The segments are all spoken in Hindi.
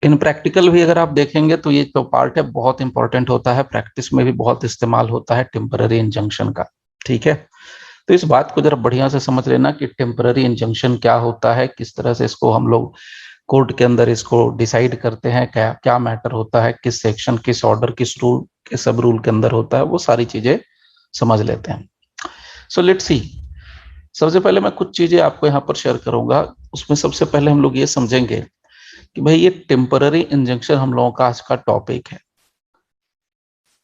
इन प्रैक्टिकल भी अगर आप देखेंगे तो ये तो पार्ट है, बहुत इंपॉर्टेंट होता है, प्रैक्टिस में भी बहुत इस्तेमाल होता है टेम्पररी इंजंक्शन का। ठीक है, तो इस बात को जरा बढ़िया से समझ लेना कि टेम्पररी इंजंक्शन क्या होता है, किस तरह से इसको हम लोग कोर्ट के अंदर इसको डिसाइड करते हैं, क्या क्या मैटर होता है, किस सेक्शन, किस ऑर्डर, किस रूल, किस सब रूल के अंदर होता है, वो सारी चीजें समझ लेते हैं। सो लेट्स सी, सबसे पहले मैं कुछ चीजें आपको यहाँ पर शेयर करूंगा। उसमें सबसे पहले हम लोग ये समझेंगे कि भाई ये टेम्पररी इंजंक्शन हम लोगों का आज का टॉपिक है।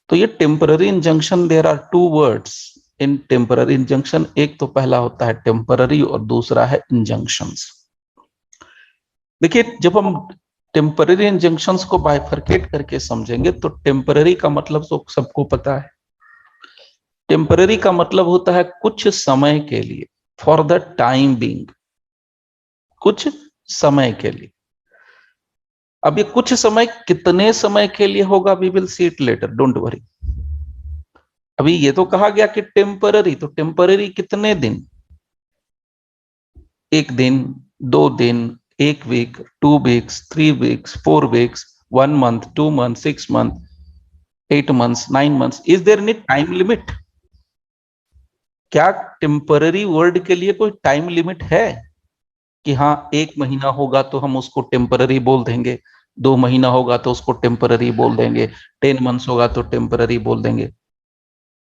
तो ये temporary injunction, there are two words in temporary injunction. एक तो पहला होता है टेम्पररी और दूसरा है इंजंक्शंस। देखिए, जब हम टेम्पररी इंजंक्शंस को बाइफरकेट करके समझेंगे तो टेम्पररी का मतलब तो सबको पता है। टेम्पररी का मतलब होता है कुछ समय के लिए, फॉर द टाइम बीइंग, कुछ समय के लिए। अब ये कुछ समय कितने समय के लिए होगा, we will see it later, don't worry. अभी ये तो कहा गया कि टेम्पररी, तो टेम्पररी कितने दिन? एक दिन, 2 दिन, एक week, 2 weeks, 3 weeks, 4 weeks, 1 month, 2 month, 6 month, 8 months, 9 months. Is there any time limit? क्या टेम्पररी वर्ड के लिए कोई टाइम लिमिट है कि हाँ 1 महीना होगा तो हम उसको टेम्पररी बोल देंगे, 2 महीना होगा तो उसको टेम्पररी बोल देंगे, 10 मंथ्स होगा तो टेम्पररी बोल देंगे?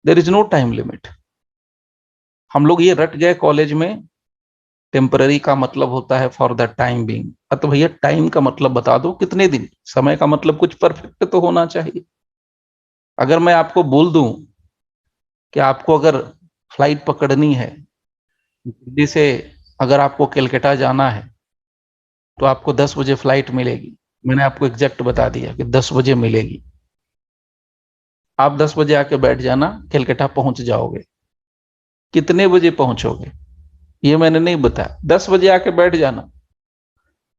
There is no time limit. हम लोग ये रट गए कॉलेज में, टेम्पररी का मतलब होता है फॉर द टाइम बीइंग। तो भैया टाइम का मतलब बता दो, कितने दिन? समय का मतलब कुछ परफेक्ट तो होना चाहिए। अगर मैं आपको बोल दूं कि आपको अगर फ्लाइट पकड़नी है दिल्ली से, अगर आपको कलकत्ता जाना है तो आपको 10 बजे फ्लाइट मिलेगी, मैंने आपको एग्जैक्ट बता दिया कि 10 बजे मिलेगी, आप 10 बजे आके बैठ जाना, कलकत्ता पहुंच जाओगे। कितने बजे पहुंचोगे ये मैंने नहीं बताया, 10 बजे आके बैठ जाना।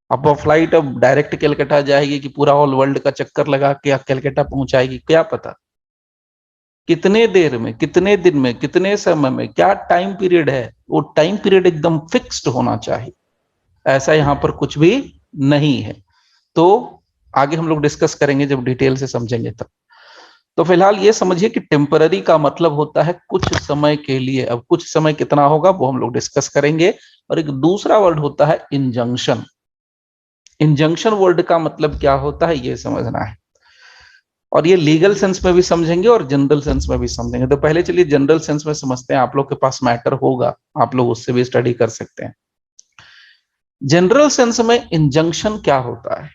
अब वो फ्लाइट अब डायरेक्ट कलकत्ता जाएगी कि पूरा ऑल वर्ल्ड का चक्कर लगा के कलकत्ता पहुंचाएगी, क्या पता। कितने देर में, कितने दिन में, कितने समय में, क्या टाइम पीरियड है, वो टाइम पीरियड एकदम फिक्स्ड होना चाहिए। ऐसा यहां पर कुछ भी नहीं है। तो आगे हम लोग डिस्कस करेंगे जब डिटेल से समझेंगे तब। तो फिलहाल ये समझिए कि टेम्पररी का मतलब होता है कुछ समय के लिए। अब कुछ समय कितना होगा वो हम लोग डिस्कस करेंगे। और एक दूसरा वर्ड होता है इंजंक्शन। इंजंक्शन वर्ड का मतलब क्या होता है ये समझना है, और ये लीगल सेंस में भी समझेंगे और जनरल सेंस में भी समझेंगे। तो पहले चलिए जनरल सेंस में समझते हैं, आप लोग के पास मैटर होगा, आप लोग उससे भी स्टडी कर सकते हैं। जनरल सेंस में इंजंक्शन क्या होता है?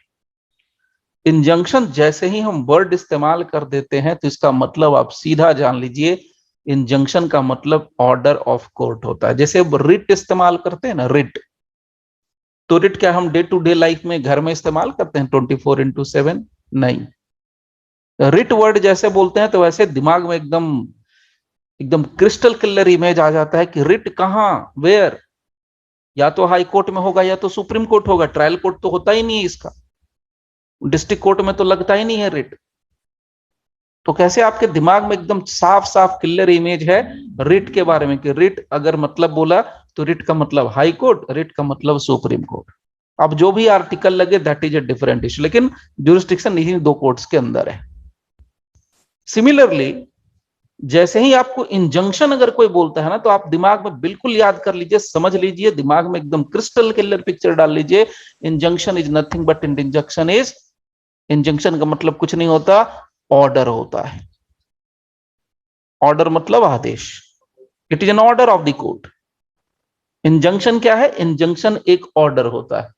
इंजंक्शन जैसे ही हम वर्ड इस्तेमाल कर देते हैं तो इसका मतलब आप सीधा जान लीजिए, इंजंक्शन का मतलब ऑर्डर ऑफ कोर्ट होता है। जैसे अब रिट इस्तेमाल करते हैं ना, रिट, तो रिट क्या हम डे टू डे लाइफ में घर में इस्तेमाल करते हैं 24/7? नहीं। रिट वर्ड जैसे बोलते हैं तो वैसे दिमाग में एकदम एकदम क्रिस्टल क्लियर इमेज आ जाता है कि रिट कहाँ, वेयर, या तो हाई कोर्ट में होगा या तो सुप्रीम कोर्ट होगा। ट्रायल कोर्ट तो होता ही नहीं है इसका, डिस्ट्रिक्ट कोर्ट में तो लगता ही नहीं है रिट। तो कैसे आपके दिमाग में एकदम साफ साफ क्लियर इमेज है रिट के बारे में कि रिट अगर मतलब बोला तो रिट का मतलब हाई कोर्ट, रिट का मतलब सुप्रीम कोर्ट। अब जो भी आर्टिकल लगे that is a different issue, लेकिन जुरिस्डिक्शन इन्हीं दो कोर्ट्स के अंदर है। सिमिलरली जैसे ही आपको इंजंक्शन अगर कोई बोलता है ना, तो आप दिमाग में बिल्कुल याद कर लीजिए, समझ लीजिए, दिमाग में एकदम क्रिस्टल क्लियर पिक्चर डाल लीजिए। Injunction is nothing but injunction is, injunction का मतलब कुछ नहीं होता, ऑर्डर होता है। ऑर्डर मतलब आदेश, it is an order of the court. Injunction क्या है? इंजंक्शन एक ऑर्डर होता है।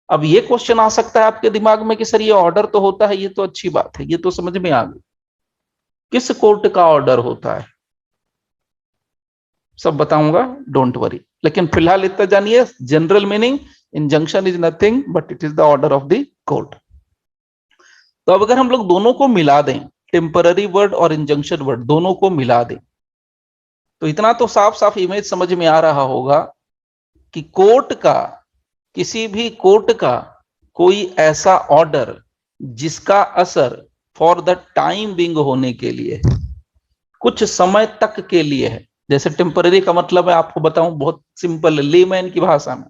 अब ये क्वेश्चन आ सकता है आपके दिमाग में कि सर ये ऑर्डर तो होता है, ये तो अच्छी बात है, ये तो समझ में आ गई, किस कोर्ट का ऑर्डर होता है सब बताऊंगा, डोंट वरी। लेकिन फिलहाल इतना जानिए, general meaning injunction is nothing but it is the order of the court. तो अब अगर हम लोग दोनों को मिला दें, टेम्पररी वर्ड और इंजंक्शन वर्ड दोनों को मिला दें, तो इतना तो साफ साफ इमेज समझ में आ रहा होगा कि कोर्ट का, किसी भी कोर्ट का कोई ऐसा ऑर्डर जिसका असर फॉर द टाइम बिंग होने के लिए, कुछ समय तक के लिए है। जैसे टेम्पररी का मतलब है, आपको बताऊं बहुत सिंपल लेमैन की भाषा में,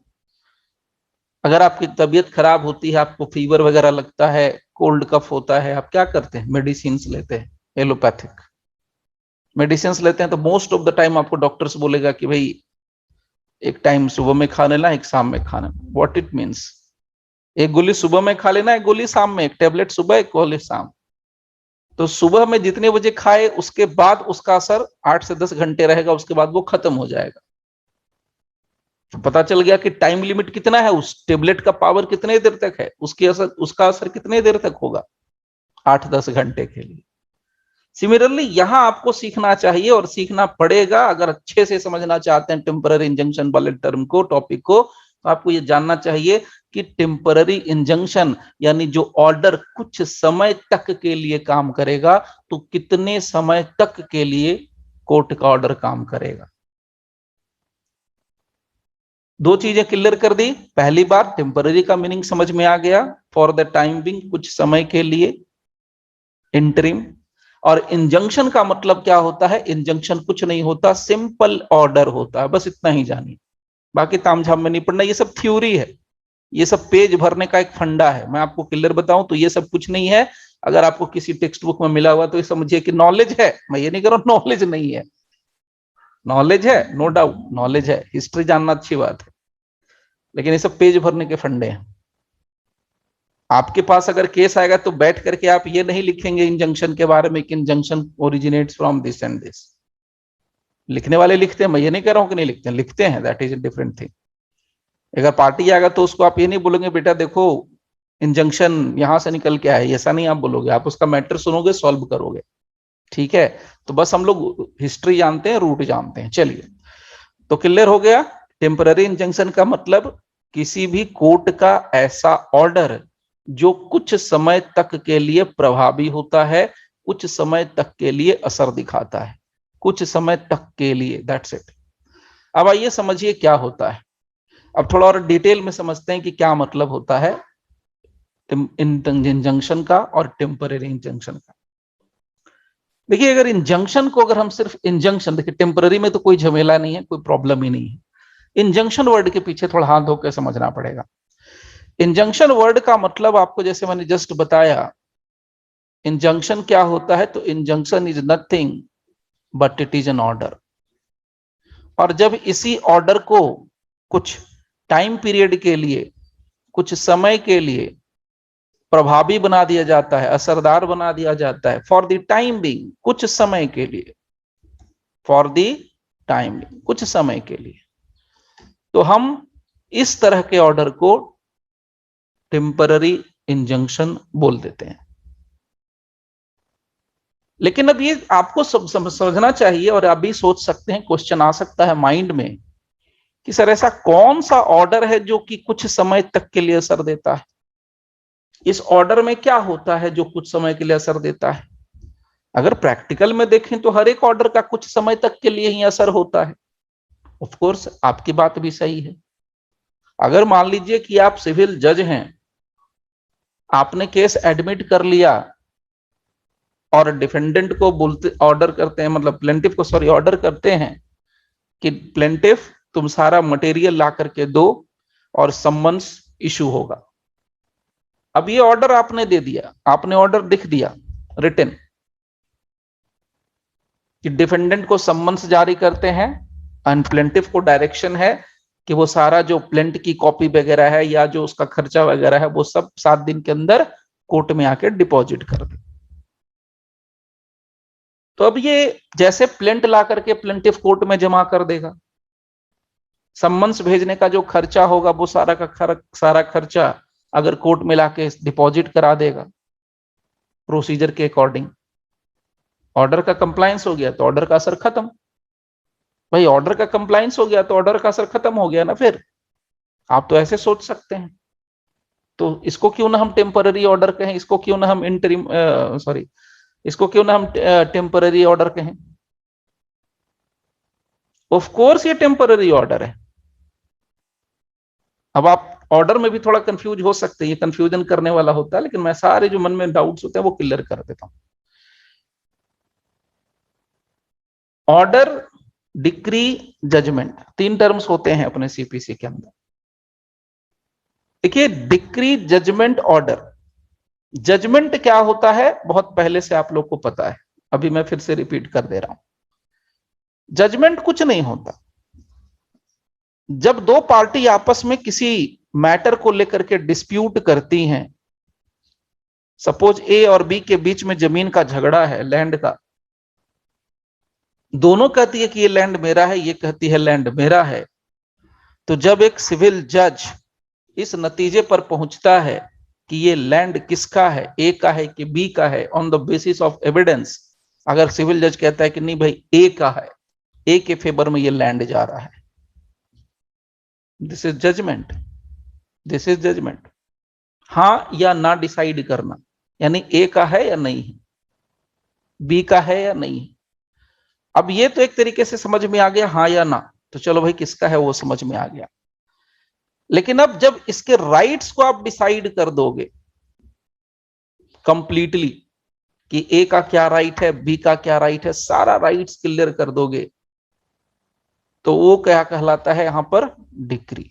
अगर आपकी तबीयत खराब होती है, आपको फीवर वगैरह लगता है, कोल्ड कफ होता है, आप क्या करते हैं? मेडिसिन लेते हैं, एलोपैथिक मेडिसिन लेते हैं। तो मोस्ट ऑफ द टाइम आपको डॉक्टर्स बोलेगा कि भाई एक टाइम सुबह में खा लेना, एक शाम में खाना। व्हाट इट मीन्स, एक गोली सुबह में खा लेना, एक गोली शाम में, एक टेबलेट सुबह, एक गोली शाम। तो सुबह में जितने बजे खाए उसके बाद उसका असर 8 से 10 घंटे रहेगा, उसके बाद वो खत्म हो जाएगा। तो पता चल गया कि टाइम लिमिट कितना है, उस टेबलेट का पावर कितने देर तक है, उसका असर कितने देर तक होगा, 8-10 घंटे के लिए। सिमिलरली यहां आपको सीखना चाहिए और सीखना पड़ेगा, अगर अच्छे से समझना चाहते हैं टेम्पररी इंजंक्शन वाले टर्म को, टॉपिक को, तो आपको ये जानना चाहिए कि टेम्पररी इंजंक्शन यानी जो ऑर्डर कुछ समय तक के लिए काम करेगा, तो कितने समय तक के लिए कोर्ट का ऑर्डर काम करेगा। दो चीजें क्लियर कर दी। पहली बात, टेम्पररी का मीनिंग समझ में आ गया, फॉर द टाइम बिंग, कुछ समय के लिए, इंटरिम। और इंजंक्शन का मतलब क्या होता है? इंजंक्शन कुछ नहीं होता, सिंपल ऑर्डर होता है, बस इतना ही जानिए, बाकी तामझाम में नहीं पड़ना। ये सब थ्योरी है, ये सब पेज भरने का एक फंडा है। मैं आपको क्लियर बताऊं तो ये सब कुछ नहीं है। अगर आपको किसी टेक्स्ट बुक में मिला हुआ तो ये समझिए कि नॉलेज है। मैं ये नहीं कह रहा हूं नॉलेज नहीं है, नॉलेज है, नो डाउट नॉलेज है, हिस्ट्री जानना अच्छी बात है, लेकिन ये सब पेज भरने के फंडे हैं। आपके पास अगर केस आएगा तो बैठ करके आप ये नहीं लिखेंगे इंजंक्शन के बारे में कि injunction originates from this and this. लिखने वाले लिखते हैं, मैं ये नहीं कह रहा हूं कि नहीं लिखते हैं, लिखते हैं, that is a different thing. अगर पार्टी आएगा तो उसको आप ये नहीं बोलोगे बेटा देखो इंजंक्शन यहां से निकल के आया, ऐसा नहीं आप बोलोगे, आप उसका मैटर सुनोगे, सॉल्व करोगे। ठीक है, तो बस हम लोग हिस्ट्री जानते हैं, रूट जानते हैं। चलिए, तो क्लियर हो गया। टेम्पररी इंजंक्शन का मतलब किसी भी कोर्ट का ऐसा ऑर्डर जो कुछ समय तक के लिए प्रभावी होता है, कुछ समय तक के लिए असर दिखाता है, कुछ समय तक के लिए, दैट्स इट। अब आइए समझिए क्या होता है। अब थोड़ा और डिटेल में समझते हैं कि क्या मतलब होता है इंजंक्शन का और टेम्पररी इंजंक्शन का। देखिए, अगर इंजंक्शन को, अगर हम सिर्फ इंजंक्शन, देखिए टेम्पररी में तो कोई झमेला नहीं है, कोई प्रॉब्लम ही नहीं है। इंजंक्शन वर्ड के पीछे थोड़ा हाथ धोकर समझना पड़ेगा। इंजंक्शन वर्ड का मतलब आपको जैसे मैंने जस्ट बताया, इंजंक्शन क्या होता है, तो injunction is nothing but it is an order. और जब इसी ऑर्डर को कुछ टाइम पीरियड के लिए, कुछ समय के लिए प्रभावी बना दिया जाता है, असरदार बना दिया जाता है, फॉर द टाइम बिंग, कुछ समय के लिए, फॉर द टाइम बिंग, कुछ समय के लिए, तो हम इस तरह के ऑर्डर को टेम्पररी इंजंक्शन बोल देते हैं। लेकिन अब ये आपको समझना चाहिए, और आप भी सोच सकते हैं, क्वेश्चन आ सकता है माइंड में कि सर ऐसा कौन सा ऑर्डर है जो कि कुछ समय तक के लिए असर देता है? इस ऑर्डर में क्या होता है जो कुछ समय के लिए असर देता है? अगर प्रैक्टिकल में देखें तो हर एक ऑर्डर का कुछ समय तक के लिए ही असर होता है। ऑफ कोर्स आपकी बात भी सही है। अगर मान लीजिए कि आप सिविल जज हैं, आपने केस एडमिट कर लिया और डिफेंडेंट को बोलते, ऑर्डर करते हैं, मतलब प्लेंटिफ को, सॉरी, ऑर्डर करते हैं कि प्लेंटिफ तुम सारा मटेरियल ला करके दो और सम्मन्स इशू होगा। अब ये ऑर्डर आपने दे दिया, आपने ऑर्डर लिख दिया रिटन कि डिफेंडेंट को सम्मन्स जारी करते हैं, एंड प्लेंटिफ को डायरेक्शन है कि वो सारा जो प्लेंट की कॉपी वगैरह है या जो उसका खर्चा वगैरह है वो सब 7 दिन के अंदर कोर्ट में आके डिपॉजिट कर दे। तो अब ये जैसे प्लेंट ला करके प्लेंटिफ कोर्ट में जमा कर देगा, सम्मन्स भेजने का जो खर्चा होगा वो सारा खर्चा अगर कोर्ट में लाके डिपॉजिट करा देगा प्रोसीजर के अकॉर्डिंग, ऑर्डर का कंप्लायंस हो गया तो ऑर्डर का असर खत्म। भाई ऑर्डर का कंप्लायंस हो गया तो ऑर्डर का असर खत्म हो गया ना। फिर आप तो ऐसे सोच सकते हैं, तो इसको क्यों ना हम टेम्पररी ऑर्डर कहें, इसको क्यों ना हम इंटरिम, सॉरी, इसको क्यों ना हम टेम्पररी ऑर्डर कहें? ऑफ कोर्स ये टेम्पररी ऑर्डर है। अब आप ऑर्डर में भी थोड़ा कंफ्यूज हो सकते हैं, ये कंफ्यूजन करने वाला होता है, लेकिन मैं सारे जो मन में डाउट्स होते हैं वो क्लियर कर देता हूं। ऑर्डर, डिक्री, जजमेंट, 3 टर्म्स होते हैं अपने सीपीसी के अंदर। देखिए डिक्री, जजमेंट, ऑर्डर। जजमेंट क्या होता है बहुत पहले से आप लोग को पता है, अभी मैं फिर से रिपीट कर दे रहा हूं। जजमेंट कुछ नहीं होता। जब दो पार्टी आपस में किसी मैटर को लेकर के डिस्प्यूट करती हैं, सपोज ए और बी के बीच में जमीन का झगड़ा है, लैंड का, दोनों कहती है कि ये लैंड मेरा है, ये कहती है लैंड मेरा है। तो जब एक सिविल जज इस नतीजे पर पहुंचता है कि ये लैंड किसका है, ए का है कि बी का है, on the basis of evidence, अगर सिविल जज कहता है कि नहीं भाई ए का है, ए के फेवर में ये लैंड जा रहा है, this is judgement. This is judgement. हां या ना डिसाइड करना, यानी ए का है या नहीं है, बी का है या नहीं है। अब ये तो एक तरीके से समझ में आ गया, हाँ या ना, तो चलो भाई किसका है वो समझ में आ गया। लेकिन अब जब इसके राइट्स को आप डिसाइड कर दोगे कंप्लीटली कि ए का क्या राइट है, बी का क्या राइट है, सारा राइट्स क्लियर कर दोगे, तो वो क्या कहलाता है यहां पर, डिक्री।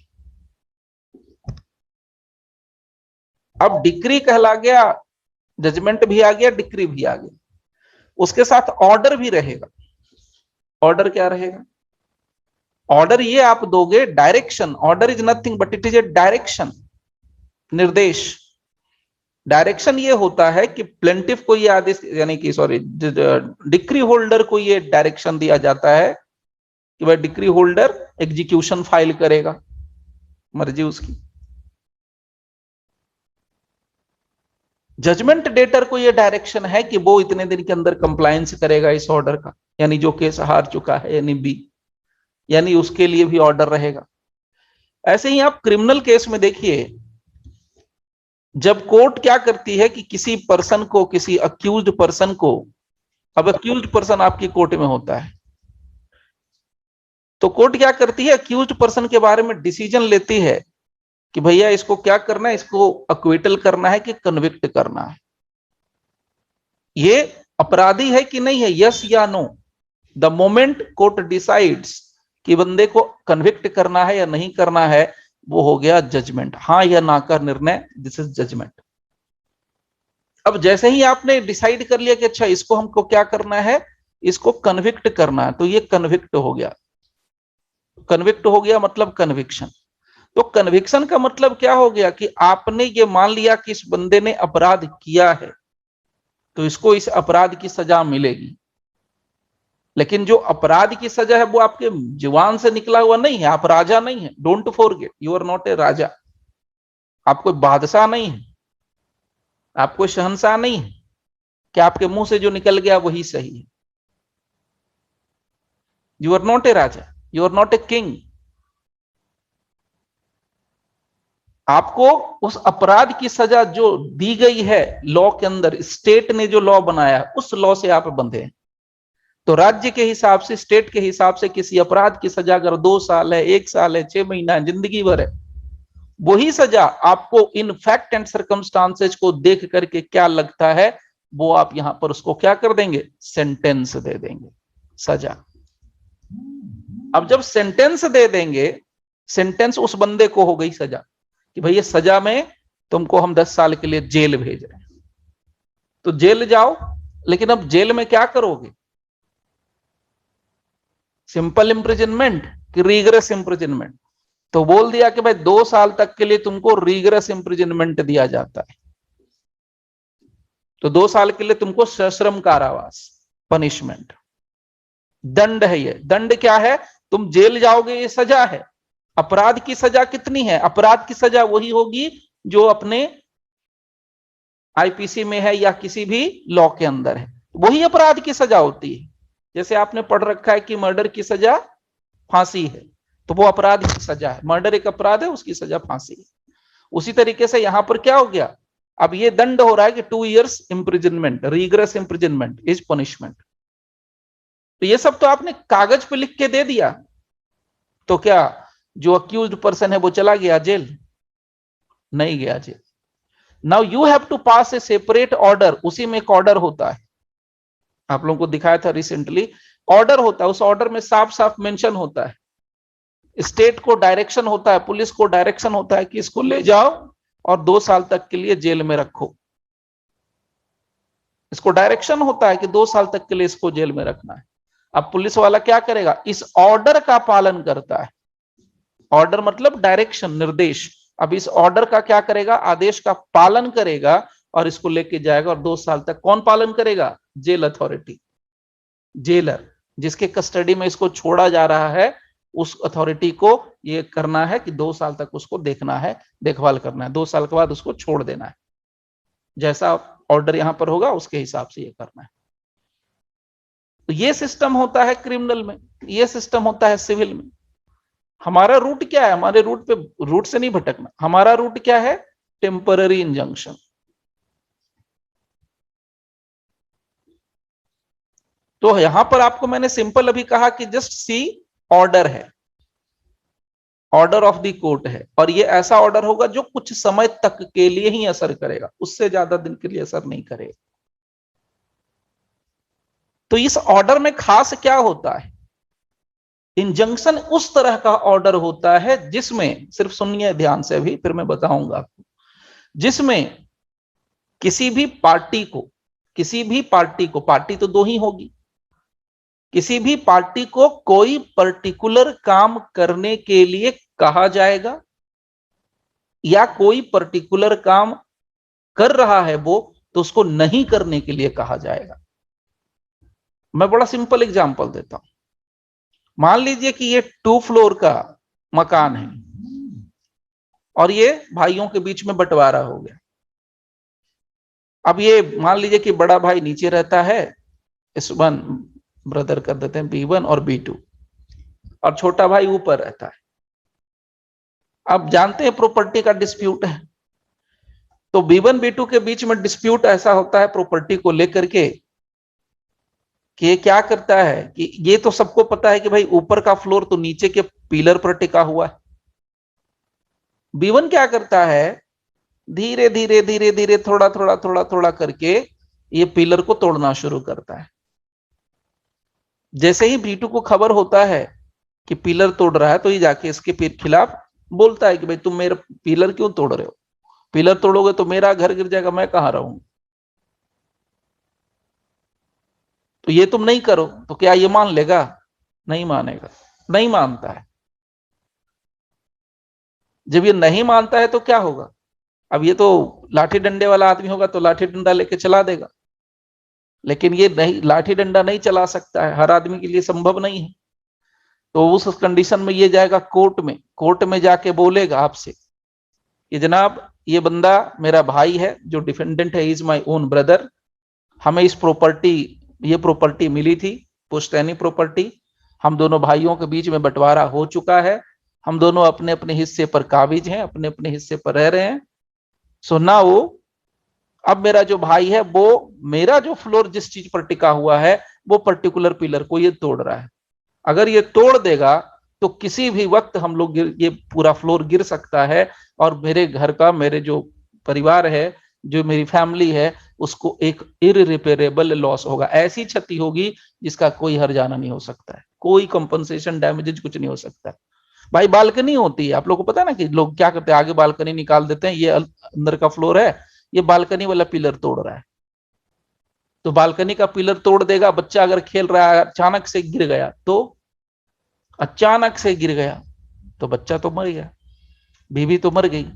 अब डिक्री कहला गया, जजमेंट भी आ गया, डिक्री भी आ गया, उसके साथ ऑर्डर भी रहेगा। ऑर्डर क्या रहेगा? ऑर्डर ये आप दोगे direction. Order is nothing but it is A direction, निर्देश। डायरेक्शन ये होता है कि प्लेंटिफ को ये आदेश, यानी कि सॉरी डिक्री होल्डर को ये डायरेक्शन दिया जाता है कि भाई डिक्री होल्डर एग्जीक्यूशन फाइल करेगा, मर्जी उसकी। जजमेंट डेटर को ये डायरेक्शन है कि वो इतने दिन के अंदर कंप्लायंस करेगा इस ऑर्डर का, यानी जो केस हार चुका है यानी बी, यानी उसके लिए भी ऑर्डर रहेगा। ऐसे ही आप क्रिमिनल केस में देखिए, जब कोर्ट क्या करती है कि किसी पर्सन को, किसी अक्यूज्ड पर्सन को, अब अक्यूज्ड पर्सन आपकी कोर्ट में होता है, तो कोर्ट क्या करती है, अक्यूज्ड पर्सन के बारे में डिसीजन लेती है कि भैया इसको क्या करना है, इसको अक्विटल करना है कि कन्विक्ट करना है, ये अपराधी है कि नहीं है, यस या no. The moment court decides कि बंदे को कन्विक्ट करना है या नहीं करना है, वो हो गया जजमेंट, हाँ या ना का निर्णय, दिस इज जजमेंट। अब जैसे ही आपने डिसाइड कर लिया कि अच्छा इसको हमको क्या करना है, इसको कन्विक्ट करना है, तो ये कन्विक्ट हो गया। कन्विक्ट हो गया मतलब कन्विक्शन। तो कन्विक्शन का मतलब क्या हो गया कि आपने ये मान लिया कि इस बंदे ने अपराध किया है, तो इसको इस अपराध की सजा मिलेगी। लेकिन जो अपराध की सजा है वो आपके जुबान से निकला हुआ नहीं है, आप राजा नहीं है, don't forget you are not a raja. आप कोई बादशाह नहीं है, आप कोई शहंशाह नहीं है कि आपके मुंह से जो निकल गया वही सही है। You are not a raja, you are not a king. आपको उस अपराध की सजा जो दी गई है लॉ के अंदर, स्टेट ने जो लॉ बनाया उस लॉ से आप बंधे हैं। तो राज्य के हिसाब से, स्टेट के हिसाब से किसी अपराध की सजा अगर 2 साल है, 1 साल है, 6 महीना है, जिंदगी भर है, वही सजा आपको इन फैक्ट एंड सर्कमस्टांसेस को देख करके क्या लगता है, वो आप यहां पर उसको क्या कर देंगे, सेंटेंस दे देंगे, सजा। अब जब सेंटेंस दे देंगे, सेंटेंस उस बंदे को हो गई सजा कि भैया सजा में तुमको हम 10 साल के लिए जेल भेज रहे हैं, तो जेल जाओ। लेकिन अब जेल में क्या करोगे, सिंपल इंप्रिजनमेंट कि रीगरस इंप्रिजनमेंट? तो बोल दिया कि भाई 2 साल तक के लिए तुमको रीगरस इंप्रिजनमेंट दिया जाता है, तो 2 साल के लिए तुमको सश्रम कारावास, पनिशमेंट, दंड है। ये दंड क्या है, तुम जेल जाओगे, ये सजा है। अपराध की सजा कितनी है, अपराध की सजा वही होगी जो अपने आईपीसी में है या किसी भी लॉ के अंदर है, वही अपराध की सजा होती है। जैसे आपने पढ़ रखा है कि मर्डर की सजा फांसी है, तो वो अपराध की सजा है, मर्डर एक अपराध है, उसकी सजा फांसी है। उसी तरीके से यहां पर क्या हो गया, अब ये दंड हो रहा है कि 2 years imprisonment, rigorous imprisonment is punishment. तो ये सब तो आपने कागज पे लिख के दे दिया, तो क्या जो अक्यूज्ड पर्सन है वो चला गया जेल? नहीं गया जेल। Now you have to pass a separate order. उसी में एक ऑर्डर होता है, आप लोगों को दिखाया था रिसेंटली, ऑर्डर होता है, उस ऑर्डर में साफ साफ मेंशन होता है स्टेट को डायरेक्शन होता है, पुलिस को डायरेक्शन होता है कि इसको ले जाओ और 2 साल तक के लिए जेल में रखो। इसको डायरेक्शन होता है कि 2 साल तक के लिए इसको जेल में रखना है। अब पुलिस वाला क्या करेगा, इस ऑर्डर का पालन करता है। ऑर्डर मतलब डायरेक्शन, निर्देश। अब इस ऑर्डर का क्या करेगा, आदेश का पालन करेगा और इसको लेके जाएगा। और 2 साल तक कौन पालन करेगा, जेल अथॉरिटी, जेलर, जिसके कस्टडी में इसको छोड़ा जा रहा है, उस अथॉरिटी को ये करना है कि 2 साल तक उसको देखना है, देखभाल करना है। 2 साल के बाद उसको छोड़ देना है। जैसा ऑर्डर यहां पर होगा उसके हिसाब से ये करना है। तो ये सिस्टम होता है क्रिमिनल में, ये सिस्टम होता है सिविल में। हमारा रूट क्या है, हमारे रूट पे, रूट से नहीं भटकना, हमारा रूट क्या है, टेम्पररी इंजंक्शन। तो यहां पर आपको मैंने सिंपल अभी कहा कि जस्ट सी, ऑर्डर है, ऑर्डर ऑफ द कोर्ट है, और ये ऐसा ऑर्डर होगा जो कुछ समय तक के लिए ही असर करेगा, उससे ज्यादा दिन के लिए असर नहीं करेगा। तो इस ऑर्डर में खास क्या होता है, इंजंक्शन उस तरह का ऑर्डर होता है जिसमें, सिर्फ सुनिए ध्यान से अभी, फिर मैं बताऊंगा आपको, जिसमें किसी भी पार्टी को, किसी भी पार्टी को, पार्टी तो 2 ही होगी, किसी भी पार्टी को कोई पर्टिकुलर काम करने के लिए कहा जाएगा, या कोई पर्टिकुलर काम कर रहा है वो, तो उसको नहीं करने के लिए कहा जाएगा। मैं बड़ा सिंपल एग्जांपल देता हूं। मान लीजिए कि ये 2 फ्लोर का मकान है और ये भाइयों के बीच में बंटवारा हो गया। अब ये मान लीजिए कि बड़ा भाई नीचे रहता है, इस वन ब्रदर कर देते हैं B1 और B2, और छोटा भाई ऊपर रहता है। अब जानते हैं प्रॉपर्टी का डिस्प्यूट है, तो B1 B2 के बीच में डिस्प्यूट ऐसा होता है प्रॉपर्टी को लेकर के कि ये क्या करता है कि ये तो सबको पता है कि भाई ऊपर का फ्लोर तो नीचे के पिलर पर टिका हुआ है। B1 क्या करता है, धीरे धीरे धीरे धीरे थोड़ा थोड़ा थोड़ा थोड़ा करके ये पिलर को तोड़ना शुरू करता है। जैसे ही B2 को खबर होता है कि पिलर तोड़ रहा है, तो ये जाके इसके खिलाफ बोलता है कि भाई तुम मेरा पिलर क्यों तोड़ रहे हो, पिलर तोड़ोगे तो मेरा घर गिर जाएगा, मैं कहां रहूं, तो ये तुम नहीं करो। तो क्या ये मान लेगा, नहीं मानेगा, नहीं मानता है। जब ये नहीं मानता है तो क्या होगा, अब ये तो लाठी डंडे वाला आदमी होगा तो लाठी डंडा लेके चला देगा, लेकिन ये नहीं, लाठी डंडा नहीं चला सकता है, हर आदमी के लिए संभव नहीं है। तो उस कंडीशन में ये जाएगा कोर्ट में, कोर्ट में जाके बोलेगा आपसे कि जनाब ये बंदा मेरा भाई है, जो डिफेंडेंट है, इज माय ओन ब्रदर, हमें इस प्रॉपर्टी, ये प्रॉपर्टी मिली थी, पुश्तैनी प्रॉपर्टी, हम दोनों भाइयों के बीच में बंटवारा हो चुका है, हम दोनों अपने अपने हिस्से पर काबिज हैं, अपने अपने हिस्से पर रह रहे हैं। सो नाउ अब मेरा जो भाई है वो मेरा जो फ्लोर जिस चीज पर टिका हुआ है वो पर्टिकुलर पिलर को ये तोड़ रहा है। अगर ये तोड़ देगा तो किसी भी वक्त हम लोग ये पूरा फ्लोर गिर सकता है, और मेरे घर का, मेरे जो परिवार है, जो मेरी फैमिली है, उसको एक इररिपेरेबल लॉस होगा, ऐसी क्षति होगी जिसका कोई हर्जाना नहीं हो सकता है, कोई कंपनसेशन डैमेजेज कुछ नहीं हो सकता है। भाई बालकनी होती है, आप लोगों को पता है ना कि लोग क्या करते हैं, आगे बालकनी निकाल देते हैं, ये अंदर का फ्लोर है, ये बालकनी वाला पिलर तोड़ रहा है, तो बालकनी का पिलर तोड़ देगा। बच्चा अगर खेल रहा है, अचानक से गिर गया, तो अचानक से गिर गया तो बच्चा तो मर गया, बीवी तो मर गई,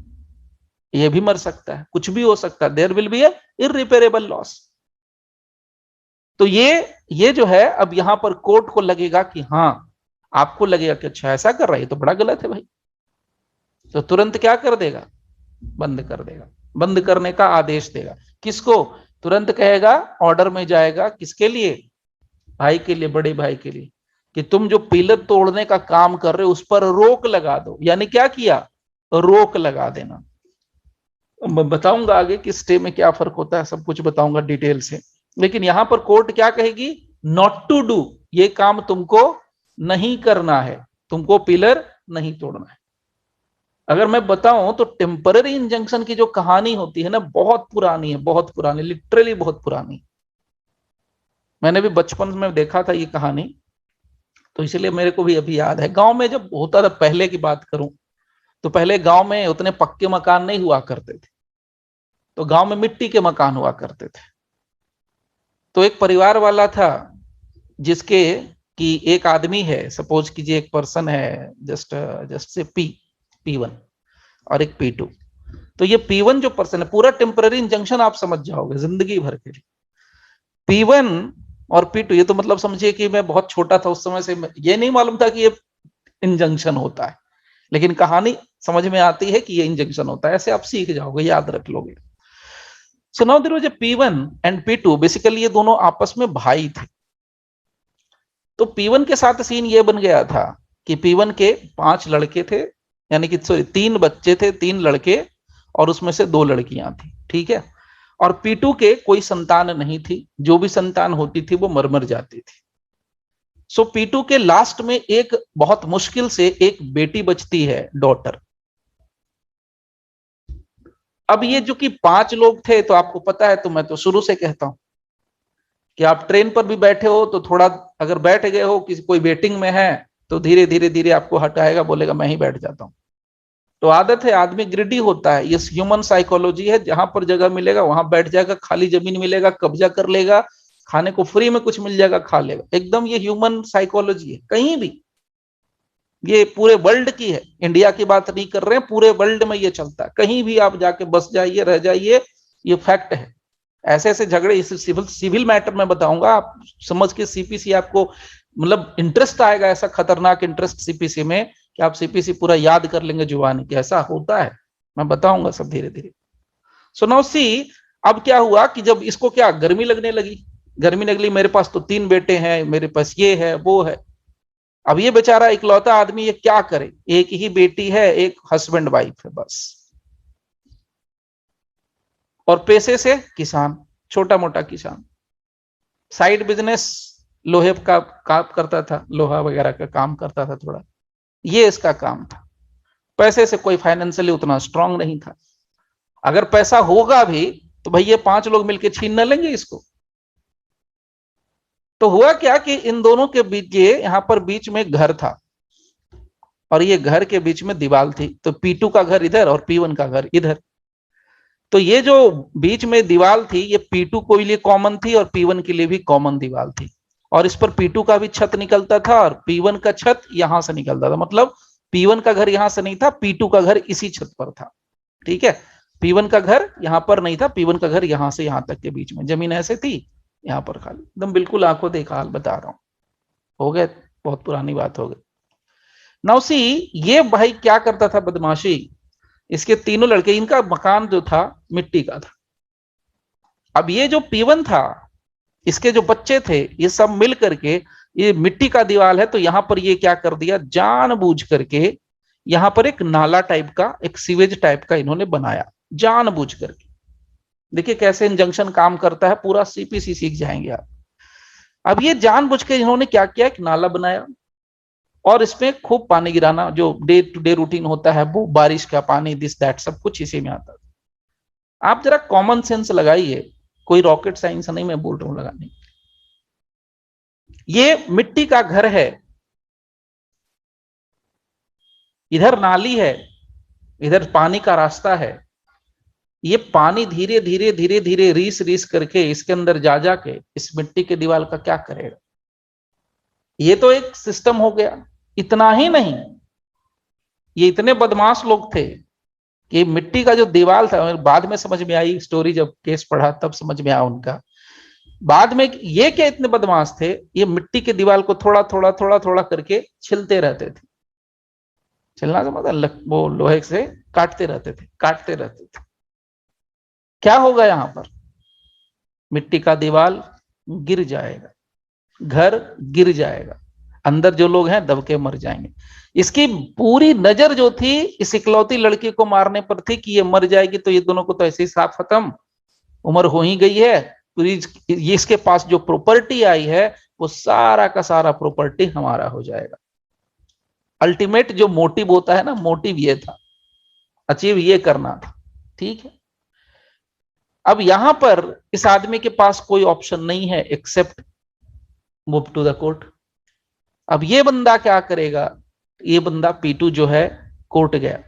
ये भी मर सकता है, कुछ भी हो सकता है, there will be a irreparable loss. तो ये जो है, अब यहां पर कोर्ट को लगेगा कि हाँ, आपको लगेगा कि अच्छा ऐसा कर रहा है, ये तो बड़ा गलत है भाई, तो तुरंत क्या कर देगा, बंद कर देगा, बंद करने का आदेश देगा। किसको, तुरंत कहेगा, ऑर्डर में जाएगा, किसके लिए, भाई के लिए, बड़े भाई के लिए, कि तुम जो पिलर तोड़ने का काम कर रहे हो उस पर रोक लगा दो। यानी क्या किया, रोक लगा देना। मैं बताऊंगा आगे कि स्टे में क्या फर्क होता है, सब कुछ बताऊंगा डिटेल से। लेकिन यहां पर कोर्ट क्या कहेगी, नॉट टू डू, ये काम तुमको नहीं करना है, तुमको पिलर नहीं तोड़ना है। अगर मैं बताऊं तो टेम्पररी इंजंक्शन की जो कहानी होती है ना, बहुत पुरानी है, बहुत पुरानी, लिटरली बहुत पुरानी। मैंने भी बचपन में देखा था ये कहानी। तो इसलिए मेरे को भी अभी याद है, गांव में जब होता था, पहले की बात करूं तो पहले गांव में उतने पक्के मकान नहीं हुआ करते थे, तो गांव में मिट्टी के मकान हुआ करते थे। तो एक परिवार वाला था जिसके कि एक आदमी है, सपोज कीजिए एक पर्सन है, जस्ट जस्ट से P1 और एक P2। तो ये P1 जो पर्सन है, पूरा टेम्पररी इंजंक्शन आप समझ जाओगे जिंदगी भर के लिए। P1 और P2, ये तो मतलब समझिए कि मैं बहुत छोटा था उस समय से, ये नहीं मालूम था कि ये इंजंक्शन होता है, लेकिन कहानी समझ में आती है कि ये इंजंक्शन होता है, ऐसे आप सीख जाओगे, याद रख लोगे। So now there was a P1 and P2, basically ये दोनों आपस में भाई थे। तो P1 के साथ सीन ये बन गया था कि P1 के 5 लड़के थे, यानी कि सॉरी 3 बच्चे थे, 3 लड़के, और उसमें से 2 लड़कियां थी, ठीक है। और P2 के कोई संतान नहीं थी, जो भी संतान होती थी वो मर मर जाती थी। सो P2 के लास्ट में एक बहुत मुश्किल से एक बेटी बचती है, डॉटर। अब ये जो कि 5 लोग थे, तो आपको पता है, तो मैं तो शुरू से कहता हूं कि आप ट्रेन पर भी बैठे हो तो थोड़ा अगर बैठ गए हो, किसी कोई वेटिंग में है, तो धीरे धीरे धीरे आपको हटाएगा, बोलेगा मैं ही बैठ जाता हूं। तो आदत है, आदमी ग्रिडी होता है, ये ह्यूमन साइकोलॉजी है, जहां पर जगह मिलेगा वहां बैठ जाएगा, खाली जमीन मिलेगा कब्जा कर लेगा, खाने को फ्री में कुछ मिल जाएगा खा लेगा, एकदम ये ह्यूमन साइकोलॉजी है। कहीं भी, ये पूरे वर्ल्ड की है, इंडिया की बात नहीं कर रहे हैं, पूरे वर्ल्ड में ये चलता है, कहीं भी आप जाके बस जाइए, रह जाइए, ये फैक्ट है। ऐसे ऐसे झगड़े, इस सिविल सिविल मैटर में बताऊंगा, आप समझ के सीपीसी आपको मतलब इंटरेस्ट आएगा, ऐसा खतरनाक इंटरेस्ट सीपीसी में कि आप सीपीसी पूरा याद कर लेंगे जुबान की, ऐसा होता है, मैं बताऊंगा सब धीरे धीरे। सो नाउ सी, अब क्या हुआ कि जब इसको क्या गर्मी लगने लगी, गर्मी लगली, मेरे पास तो 3 बेटे हैं, मेरे पास ये है वो है। अब ये बेचारा इकलौता आदमी ये क्या करे, एक ही बेटी है, एक हस्बैंड वाइफ है बस, और पैसे से किसान, छोटा मोटा किसान, साइड बिजनेस लोहे का काम करता था, लोहा वगैरह का काम करता था थोड़ा, ये इसका काम था। पैसे से कोई फाइनेंशियली उतना स्ट्रांग नहीं था, अगर पैसा होगा भी तो भाई ये 5 लोग मिलकर छीन न लेंगे इसको। तो हुआ क्या कि इन दोनों के बीच, ये यहां पर बीच में घर था, और ये घर के बीच में दीवार थी, तो P2 का घर इधर और P1 का घर इधर। तो ये जो बीच में दीवार थी, ये P2 के लिए कॉमन थी और P1 के लिए भी कॉमन दीवार थी, और इस पर P2 का भी छत निकलता था और P1 का छत यहां से निकलता था, मतलब P1 का घर यहां से नहीं था, P2 का घर इसी छत पर था, ठीक है। P1 का घर यहां पर नहीं था, P1 का घर यहां से यहां तक के बीच में, जमीन ऐसे थी, यहां पर खाली, एकदम बिल्कुल आंखों देखा हाल बता रहा हूं, हो गए, बहुत पुरानी बात हो गई। नाउ सी, ये भाई क्या करता था बदमाशी, इसके तीनों लड़के, इनका मकान जो था मिट्टी का था। अब ये जो P1 था, इसके जो बच्चे थे, ये सब मिल करके, ये मिट्टी का दीवार है, तो यहां पर ये क्या कर दिया, जानबूझ करके यहां पर एक नाला टाइप का, एक सीवेज टाइप का इन्होंने बनाया, जानबूझ करके। देखिए कैसे इंजंक्शन काम करता है, पूरा सीपीसी सीख जाएंगे आप। अब ये जानबूझ के इन्होंने क्या किया, एक नाला बनाया, और इसमें खूब पानी गिराना, जो डे टू डे रूटीन होता है, वो बारिश का पानी, दिस दैट सब कुछ इसी में आता था। आप जरा कॉमन सेंस लगाइए, कोई रॉकेट साइंस नहीं मैं बोल रहा हूं लगाने। ये मिट्टी का घर है, इधर नाली है, इधर पानी का रास्ता है, ये पानी धीरे धीरे धीरे धीरे रीस रीस करके इसके अंदर जा जाके इस मिट्टी के दीवार का क्या करेगा। ये तो एक सिस्टम हो गया। इतना ही नहीं, ये इतने बदमाश लोग थे कि मिट्टी का जो दीवार था, बाद में समझ में आई स्टोरी, जब केस पढ़ा तब समझ में आया उनका, बाद में ये क्या इतने बदमाश थे, ये मिट्टी के दीवार को थोड़ा थोड़ा थोड़ा थोड़ा करके छिलते रहते थे। छिलना से मतलब वो लोहे से काटते रहते थे, काटते रहते थे। क्या होगा यहां पर, मिट्टी का दीवार गिर जाएगा, घर गिर जाएगा, अंदर जो लोग हैं दब के मर जाएंगे। इसकी पूरी नजर जो थी इस इकलौती लड़की को मारने पर थी कि ये मर जाएगी, तो ये दोनों को तो ऐसे ही साफ खत्म, उम्र हो ही गई है पूरी, ये इसके पास जो प्रॉपर्टी आई है वो सारा का सारा प्रॉपर्टी हमारा हो जाएगा। अल्टीमेट जो मोटिव होता है ना, मोटिव ये था, अचीव ये करना था, ठीक है। अब यहां पर इस आदमी के पास कोई ऑप्शन नहीं है except move to the court. अब ये बंदा क्या करेगा, ये बंदा पीटू जो है कोर्ट गया,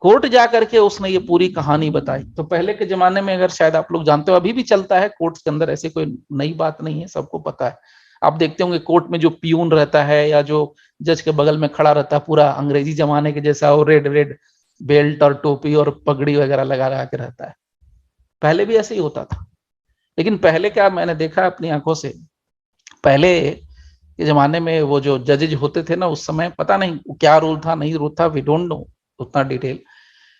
कोर्ट जाकर के उसने ये पूरी कहानी बताई। तो पहले के जमाने में, अगर शायद आप लोग जानते हो, अभी भी चलता है कोर्ट के अंदर, ऐसी कोई नई बात नहीं है, सबको पता है। आप देखते होंगे कोर्ट में जो पियून रहता है या जो जज के बगल में खड़ा रहता है, पूरा अंग्रेजी जमाने के जैसा, वो रेड रेड बेल्ट और टोपी और पगड़ी वगैरह लगा लगा के रहता है। पहले भी ऐसे ही होता था। लेकिन पहले क्या, मैंने देखा अपनी आंखों से, पहले के जमाने में वो जो जजेज होते थे ना, उस समय पता नहीं क्या रूल था, नहीं रूल था, वी डोंट नो उतना डिटेल।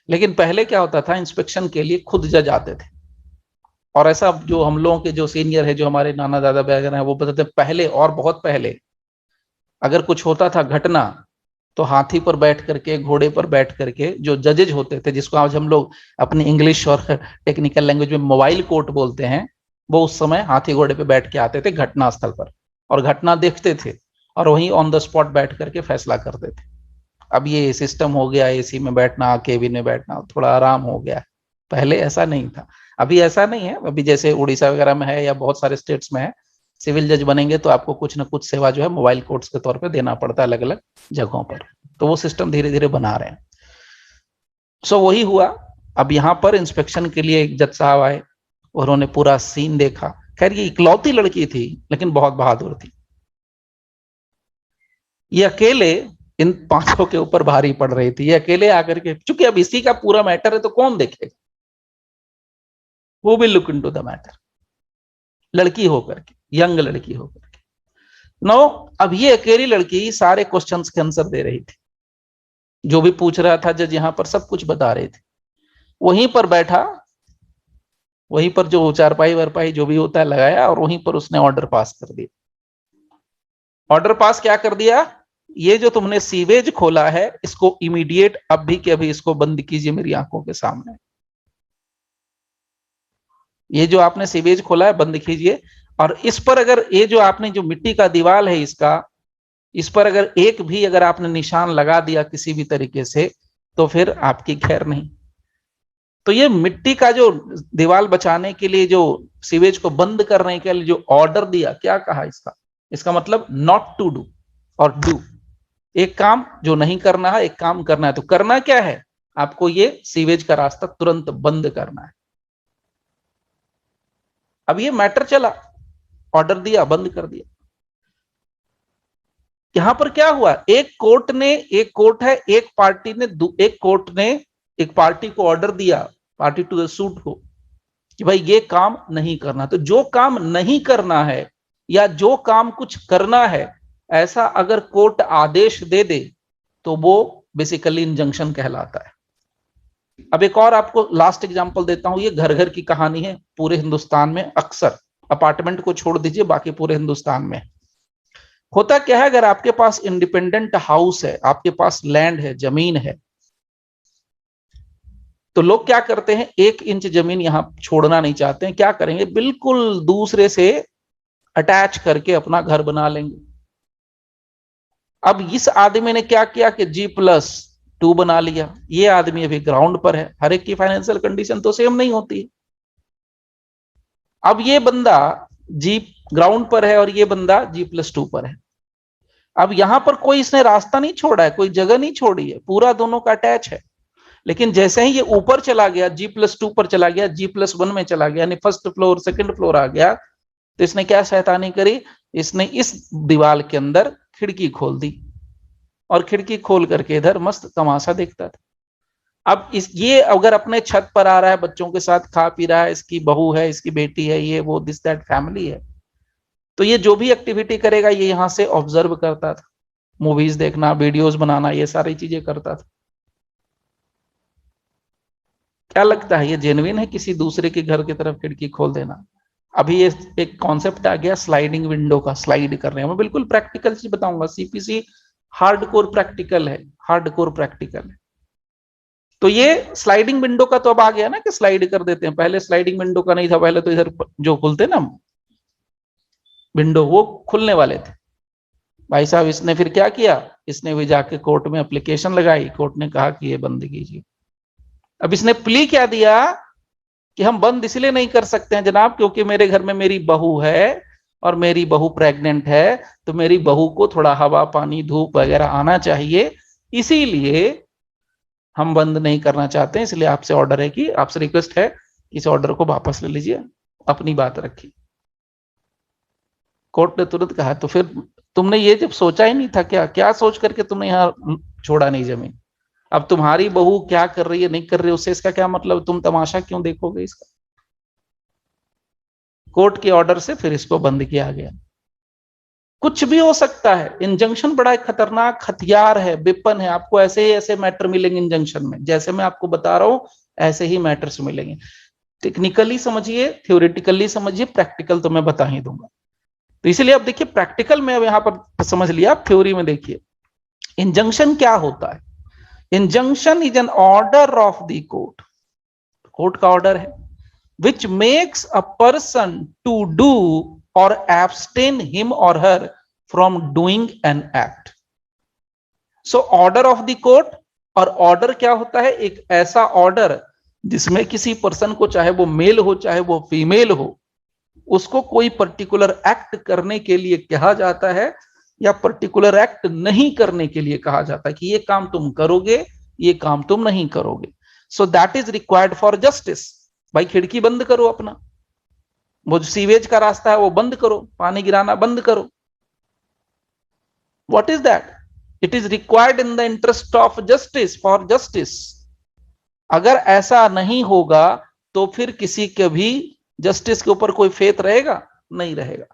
लेकिन पहले क्या होता था, इंस्पेक्शन के लिए खुद जज आते थे। और ऐसा जो हम लोगों के जो सीनियर है, जो हमारे नाना दादा वगैरह है, वो बताते पहले और बहुत पहले अगर कुछ होता था घटना, तो हाथी पर बैठ करके, घोड़े पर बैठ करके जो जजेज होते थे, जिसको आज हम लोग अपनी इंग्लिश और टेक्निकल लैंग्वेज में मोबाइल कोर्ट बोलते हैं, वो उस समय हाथी घोड़े पे बैठ के आते थे घटना स्थल पर, और घटना देखते थे और वहीं ऑन द स्पॉट बैठ करके फैसला करते थे। अब ये सिस्टम हो गया, एसी में बैठना, केबिन में बैठना, थोड़ा आराम हो गया। पहले ऐसा नहीं था। अभी ऐसा नहीं है, अभी जैसे उड़ीसा वगैरह में है या बहुत सारे स्टेट्स में है, सिविल जज बनेंगे तो आपको कुछ ना कुछ सेवा जो है मोबाइल कोर्ट्स के तौर पे देना पड़ता है अलग अलग जगहों पर। तो वो सिस्टम धीरे धीरे बना रहे हैं। सो वही हुआ। अब यहाँ पर इंस्पेक्शन के लिए एक जज साहब आए, उन्होंने पूरा सीन देखा। खैर ये इकलौती लड़की थी, लेकिन बहुत बहादुर थी। ये अकेले इन पांचों के ऊपर भारी पड़ रही थी। ये अकेले आकर के, चूंकि अब इसी का पूरा मैटर है तो कौन देखेगा, वो भी लुक इनटू द मैटर, लड़की होकर के, यंग लड़की होकर के। नो, अब ये अकेली लड़की सारे क्वेश्चंस के आंसर दे रही थी, जो भी पूछ रहा था जज यहां पर सब कुछ बता रहे थे। वहीं पर बैठा, वहीं पर जो चारपाई वरपाई जो भी होता है लगाया, और वहीं पर उसने ऑर्डर पास कर दिया। ऑर्डर पास क्या कर दिया, ये जो तुमने सीवेज खोला है, इसको इमीडिएट अभी के अभी इसको बंद कीजिए मेरी आंखों के सामने। ये जो आपने सीवेज खोला है बंद कीजिए, और इस पर अगर ये जो आपने जो मिट्टी का दीवार है इसका, इस पर अगर एक भी अगर आपने निशान लगा दिया किसी भी तरीके से, तो फिर आपकी खैर नहीं। तो ये मिट्टी का जो दीवार बचाने के लिए, जो सीवेज को बंद करने के लिए जो ऑर्डर दिया, क्या कहा इसका, इसका मतलब नॉट टू डू और डू। एक काम जो नहीं करना है, एक काम करना है। तो करना क्या है, आपको ये सीवेज का रास्ता तुरंत बंद करना है। अब ये मैटर चला, ऑर्डर दिया, बंद कर दिया। यहां पर क्या हुआ, एक कोर्ट ने, एक कोर्ट है, एक पार्टी ने, एक कोर्ट ने एक पार्टी को ऑर्डर दिया, पार्टी टू द सूट को, कि भाई ये काम नहीं करना। तो जो काम नहीं करना है या जो काम कुछ करना है, ऐसा अगर कोर्ट आदेश दे दे, तो वो बेसिकली इंजंक्शन कहलाता है। अब एक और आपको लास्ट एग्जांपल देता हूं। ये घर घर की कहानी है, पूरे हिंदुस्तान में अक्सर, अपार्टमेंट को छोड़ दीजिए, बाकी पूरे हिंदुस्तान में होता क्या है, अगर आपके पास इंडिपेंडेंट हाउस है, आपके पास लैंड है, जमीन है, तो लोग क्या करते हैं, 1 इंच जमीन यहां छोड़ना नहीं चाहते हैं। क्या करेंगे, बिल्कुल दूसरे से अटैच करके अपना घर बना लेंगे। अब इस आदमी ने क्या किया कि G+2 बना लिया। ये आदमी अभी ग्राउंड पर है, हर एक की फाइनेंशियल कंडीशन तो सेम नहीं होती है। अब ये बंदा जी ग्राउंड पर है और ये बंदा G+2 पर है। अब यहां पर कोई इसने रास्ता नहीं छोड़ा है, कोई जगह नहीं छोड़ी है, पूरा दोनों का अटैच है। लेकिन जैसे ही ये ऊपर चला गया, G+2 पर चला गया, G+1 में चला गया, यानी फर्स्ट फ्लोर सेकंड फ्लोर आ गया, तो इसने क्या शैतानी करी, इसने इस दीवार के अंदर खिड़की खोल दी, और खिड़की खोल करके इधर मस्त तमाशा देखता था। अब ये अगर अपने छत पर आ रहा है, बच्चों के साथ खा पी रहा है, इसकी बहू है, इसकी बेटी है, ये वो दिस दैट फैमिली है, तो ये जो भी एक्टिविटी करेगा ये यहां से ऑब्जर्व करता था। मूवीज देखना, वीडियोस बनाना, ये सारी चीजें करता था। क्या लगता है, ये जेन्युइन है किसी दूसरे के घर की तरफ खिड़की खोल देना? अभी ये एक कॉन्सेप्ट आ गया स्लाइडिंग विंडो का, स्लाइड कर रहे हैं। मैं बिल्कुल प्रैक्टिकल चीज बताऊंगा, सीपीसी हार्डकोर प्रैक्टिकल है, हार्डकोर प्रैक्टिकल है। तो ये स्लाइडिंग विंडो का तो अब आ गया ना कि स्लाइड कर देते हैं। पहले स्लाइडिंग विंडो का नहीं था, पहले तो इधर जो खुलते ना विंडो, वो खुलने वाले थे। भाई साहब इसने फिर क्या किया, इसने भी जाके कोर्ट में एप्लीकेशन लगाई, कोर्ट ने कहा कि ये बंद कीजिए। अब इसने प्ली क्या दिया कि हम बंद इसलिए नहीं कर सकते हैं जनाब, क्योंकि मेरे घर में मेरी बहू है, और मेरी बहू प्रेग्नेंट है, तो मेरी बहू को थोड़ा हवा पानी धूप वगैरह आना चाहिए, इसीलिए हम बंद नहीं करना चाहते हैं, इसलिए आपसे ऑर्डर है कि आपसे रिक्वेस्ट है कि इस ऑर्डर को वापस ले लीजिए, अपनी बात रखिए। कोर्ट ने तुरंत कहा, तो फिर तुमने ये जब सोचा ही नहीं था क्या, क्या सोच करके तुमने यहाँ छोड़ा नहीं जमीन? अब तुम्हारी बहू क्या कर रही है नहीं कर रही है उससे इसका क्या मतलब, तुम तमाशा क्यों देखोगे इसका? कोर्ट के ऑर्डर से फिर इसको बंद किया गया। कुछ भी हो सकता है, इंजंक्शन बड़ा एक खतरनाक हथियार है, वेपन है। आपको ऐसे ही ऐसे मैटर मिलेंगे इंजंक्शन में, जैसे मैं आपको बता रहा हूं ऐसे ही मैटर्स मिलेंगे। टेक्निकली समझिए, थ्योरेटिकली समझिए, प्रैक्टिकल तो मैं बता ही दूंगा। तो इसलिए अब देखिए प्रैक्टिकल में अब यहां पर समझ लिया, थ्योरी में देखिए इंजंक्शन क्या होता है। Injunction is an order of the court, court का ऑर्डर है, which makes a person to do or abstain him or her from doing an act. So order of the court, और ऑर्डर क्या होता है? एक ऐसा ऑर्डर जिसमें किसी पर्सन को, चाहे वो मेल हो चाहे वो फीमेल हो, उसको कोई पर्टिकुलर एक्ट करने के लिए कहा जाता है या पर्टिकुलर एक्ट नहीं करने के लिए कहा जाता है कि ये काम तुम करोगे, ये काम तुम नहीं करोगे। So that is required for justice. भाई खिड़की बंद करो, अपना वो जो सीवेज का रास्ता है वो बंद करो, पानी गिराना बंद करो। What is that? It is required in the interest of justice, for justice. अगर ऐसा नहीं होगा तो फिर किसी के भी जस्टिस के ऊपर कोई फेथ रहेगा? नहीं रहेगा।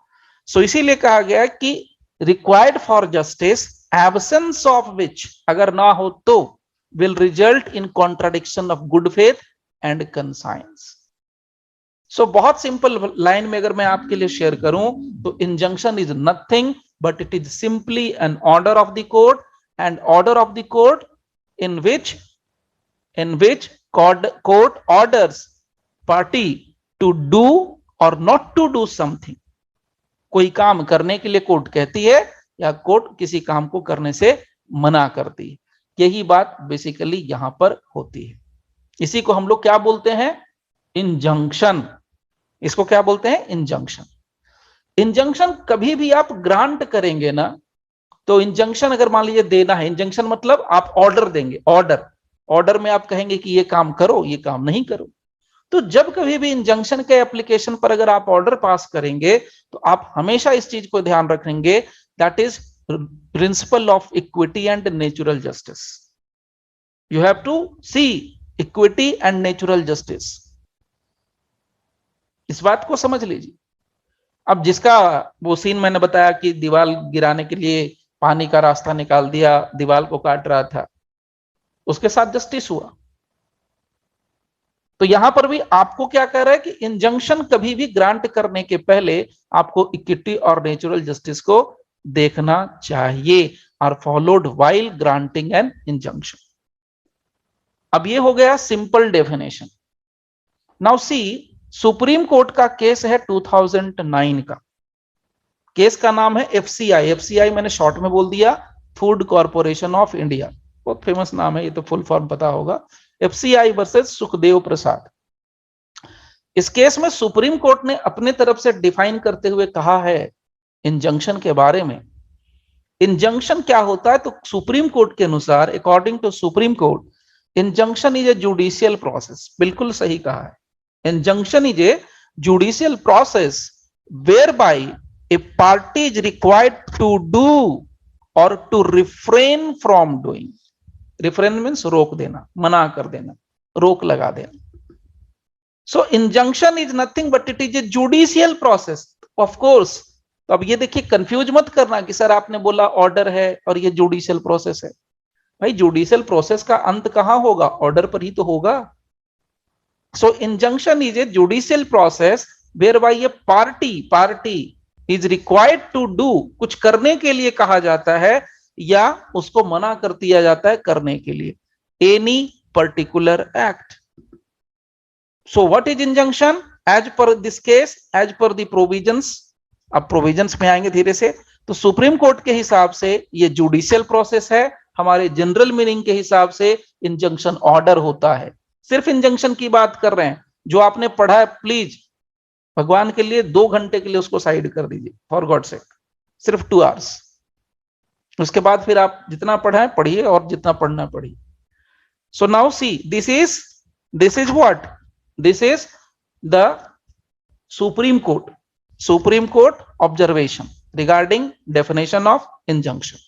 सो इसीलिए कहा गया कि required for justice, absence of which, अगर ना हो तो, will result in contradiction of good faith and conscience. So बहुत सिंपल लाइन में अगर मैं आपके लिए शेयर करूं तो injunction is nothing but it is simply an order of the court, and order of the court in which court orders party to do और नॉट टू डू समथिंग। कोई काम करने के लिए कोर्ट कहती है या कोर्ट किसी काम को करने से मना करती है। यही बात बेसिकली यहां पर होती है। इसी को हम लोग क्या बोलते हैं? इंजंक्शन। इसको क्या बोलते हैं? इंजंक्शन। इंजंक्शन कभी भी आप ग्रांट करेंगे ना, तो इंजंक्शन अगर मान लीजिए देना है, इंजंक्शन मतलब आप ऑर्डर देंगे, ऑर्डर में आप कहेंगे कि ये काम करो, ये काम नहीं करो। तो जब कभी भी इंजंक्शन के एप्लीकेशन पर अगर आप ऑर्डर पास करेंगे तो आप हमेशा इस चीज को ध्यान रखेंगे, that is principle of equity and natural justice. You have to see equity and natural justice. इस बात को समझ लीजिए। अब जिसका वो सीन मैंने बताया कि दीवार गिराने के लिए पानी का रास्ता निकाल दिया, दीवार को काट रहा था, उसके साथ जस्टिस हुआ। तो यहां पर भी आपको क्या कह रहा है कि इंजंक्शन कभी भी ग्रांट करने के पहले आपको इक्विटी और नेचुरल जस्टिस को देखना चाहिए, are followed while granting an injunction. अब ये हो गया simple definition. Now see, supreme court का केस है 2009 का। केस का नाम है एफसीआई। एफसीआई मैंने शॉर्ट में बोल दिया, फूड कॉर्पोरेशन ऑफ इंडिया। बहुत फेमस नाम है, ये तो फुल फॉर्म पता होगा। एफसीआई वर्सेस सुखदेव प्रसाद। इस केस में सुप्रीम कोर्ट ने अपने तरफ से डिफाइन करते हुए कहा है इंजंक्शन के बारे में। इंजंक्शन क्या होता है? तो सुप्रीम कोर्ट के अनुसार, according to supreme court, injunction is a judicial process. बिल्कुल सही कहा है। Injunction is a judicial process whereby a party is required to do or to refrain from doing. Refrain means रोक देना, मना कर देना, रोक लगा देना। So injunction is nothing but it is a judicial process, of course. तो अब ये देखिए, कंफ्यूज मत करना कि सर आपने बोला ऑर्डर है और ये जुडिशियल प्रोसेस है। भाई जुडिशियल प्रोसेस का अंत कहां होगा? ऑर्डर पर ही तो होगा। So injunction is a judicial process whereby a party is required to do, कुछ करने के लिए कहा जाता है या उसको मना कर दिया जाता है करने के लिए, any particular act. So what is injunction? As per this case, as per the provisions, अब provisions में आएंगे धीरे से। तो सुप्रीम कोर्ट के हिसाब से ये जुडिशियल प्रोसेस है, हमारे जनरल मीनिंग के हिसाब से इंजंक्शन ऑर्डर होता है। सिर्फ इंजंक्शन की बात कर रहे हैं, जो आपने पढ़ा है प्लीज भगवान के लिए 2 घंटे के लिए उसको साइड कर दीजिए, फॉर गॉड सेक, सिर्फ 2 आवर्स। उसके बाद फिर आप जितना पढ़ाएं पढ़िए और जितना पढ़ना पढ़िए। सो now C, this is what, this is the supreme court observation regarding definition of injunction.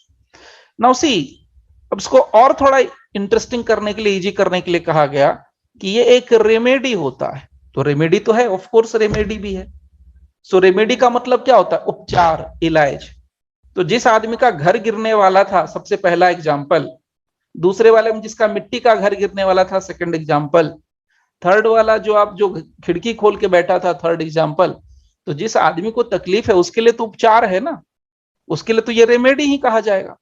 Now see, अब इसको और थोड़ा इंटरेस्टिंग करने के लिए, इजी करने के लिए कहा गया कि ये एक रेमेडी होता है। तो रेमेडी तो है, ऑफ कोर्स रेमेडी भी है। सो रेमेडी का मतलब क्या होता है? उपचार, इलाज। तो जिस आदमी का घर गिरने वाला था, सबसे पहला एग्जाम्पल, दूसरे वाले में जिसका मिट्टी का घर गिरने वाला था, सेकंड एग्जाम्पल, थर्ड वाला जो खिड़की खोल के बैठा था, थर्ड एग्जाम्पल। तो जिस आदमी को तकलीफ है उसके लिए तो उपचार है ना, उसके लिए तो ये रेमेडी ही कहा जाएगा।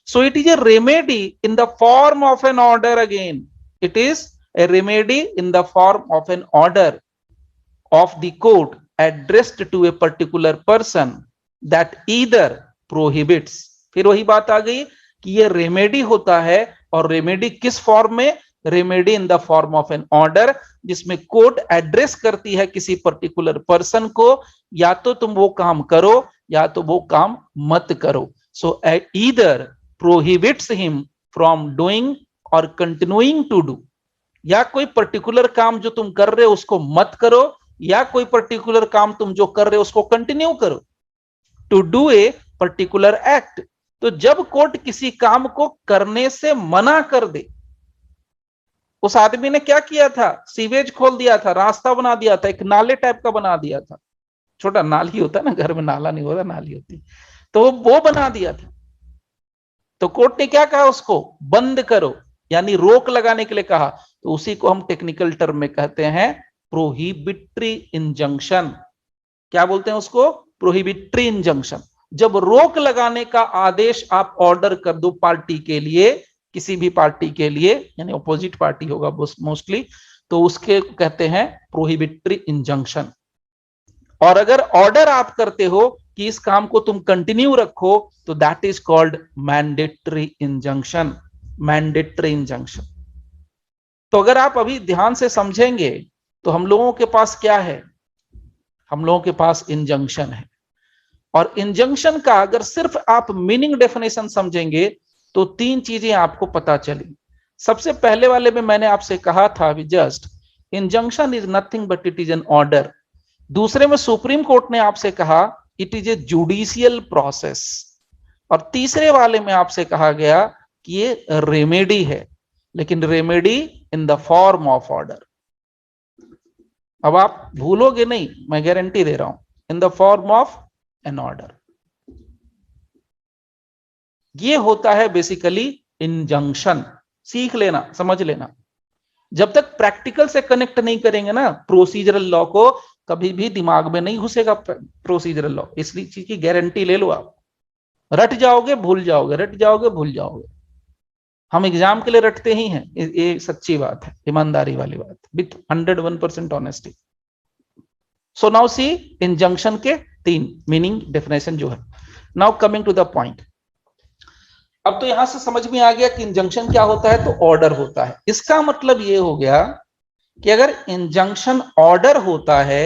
So it is a remedy in the form of an order. Again it is a remedy in the form of an order of the court addressed to a particular person that either prohibits, फिर वही बात आ गई कि ये रेमेडी होता है, और रेमेडी किस फॉर्म में? Remedy in the form of an order, जिसमें कोर्ट एड्रेस करती है किसी पर्टिकुलर पर्सन को, या तो तुम वो काम करो या तो वो काम मत करो। सो either prohibits him from doing और कंटिन्यूइंग टू डू, या कोई पर्टिकुलर काम जो तुम कर रहे हो उसको मत करो, या कोई पर्टिकुलर काम तुम जो कर रहे हो उसको कंटिन्यू करो, to do a particular act. तो जब कोर्ट किसी काम को करने से मना कर दे, उस आदमी ने क्या किया था? सीवेज खोल दिया था, रास्ता बना दिया था, एक नाले टाइप का बना दिया था, छोटा नाली होता है ना, घर में नाला नहीं होता, नाली होती, तो वो बना दिया था। तो कोर्ट ने क्या कहा? उसको बंद करो, यानी रोक लगाने के लिए कहा। तो उसी को हम टेक्निकल टर्म में कहते हैं प्रोहिबिटरी इंजंक्शन। क्या बोलते हैं उसको? Prohibitory injunction. जब रोक लगाने का आदेश आप ऑर्डर कर दो पार्टी के लिए, किसी भी पार्टी के लिए, यानी ऑपोजिट पार्टी होगा मोस्टली, तो उसके कहते हैं प्रोहिबिटरी इंजंक्शन। और अगर ऑर्डर आप करते हो कि इस काम को तुम कंटिन्यू रखो, तो that is called mandatory injunction. Mandatory injunction. तो अगर आप अभी ध्यान से समझेंगे तो हम लोगों के पास क्या है? हम लोगों के पास इंजंक्शन है। और इंजंक्शन का अगर सिर्फ आप मीनिंग डेफिनेशन समझेंगे तो 3 चीजें आपको पता चली। सबसे पहले वाले में मैंने आपसे कहा था अभी just, injunction is nothing but it is an order. दूसरे में सुप्रीम कोर्ट ने आपसे कहा it is a judicial process. और तीसरे वाले में आपसे कहा गया कि ये रेमेडी है, लेकिन remedy in the form of order. अब आप भूलोगे नहीं, मैं गारंटी दे रहा हूं, in the form of an order. ये होता है बेसिकली इंजंक्शन। सीख लेना, समझ लेना। जब तक प्रैक्टिकल से कनेक्ट नहीं करेंगे ना प्रोसीजरल लॉ को, कभी भी दिमाग में नहीं घुसेगा प्रोसीजरल लॉ। इसलिए चीज की गारंटी ले लो आप, रट जाओगे भूल जाओगे, रट जाओगे भूल जाओगे। हम एग्जाम के लिए रटते ही हैं, ये सच्ची बात है, ईमानदारी वाली बात, with 101% honesty. So now see injunction के 3 मीनिंग डेफिनेशन जो है। Now coming to the point. अब तो यहां से समझ में आ गया कि इंजंक्शन क्या होता है, तो ऑर्डर होता है। इसका मतलब ये हो गया कि अगर इंजंक्शन ऑर्डर होता है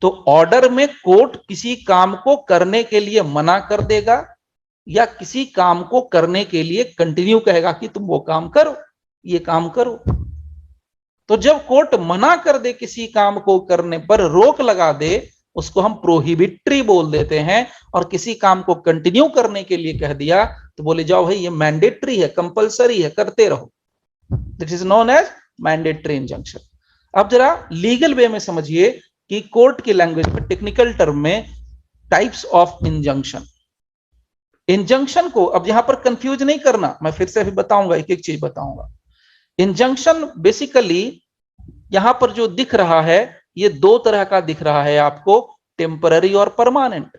तो ऑर्डर में कोर्ट किसी काम को करने के लिए मना कर देगा या किसी काम को करने के लिए कंटिन्यू कहेगा कि तुम वो काम करो, ये काम करो। तो जब कोर्ट मना कर दे किसी काम को करने पर, रोक लगा दे, उसको हम प्रोहिबिटरी बोल देते हैं। और किसी काम को कंटिन्यू करने के लिए कह दिया तो बोले जाओ भाई ये मैंडेटरी है, कंपलसरी है, करते रहो। This is known as mandatory injunction. अब जरा लीगल वे में समझिए कि कोर्ट की लैंग्वेज में, टेक्निकल टर्म में, टाइप्स ऑफ इंजंक्शन। इंजंक्शन को अब यहां पर कंफ्यूज नहीं करना, मैं फिर से अभी बताऊंगा, एक एक चीज बताऊंगा। इंजंक्शन बेसिकली यहां पर जो दिख रहा है, ये 2 तरह का दिख रहा है आपको, टेम्पररी और परमानेंट।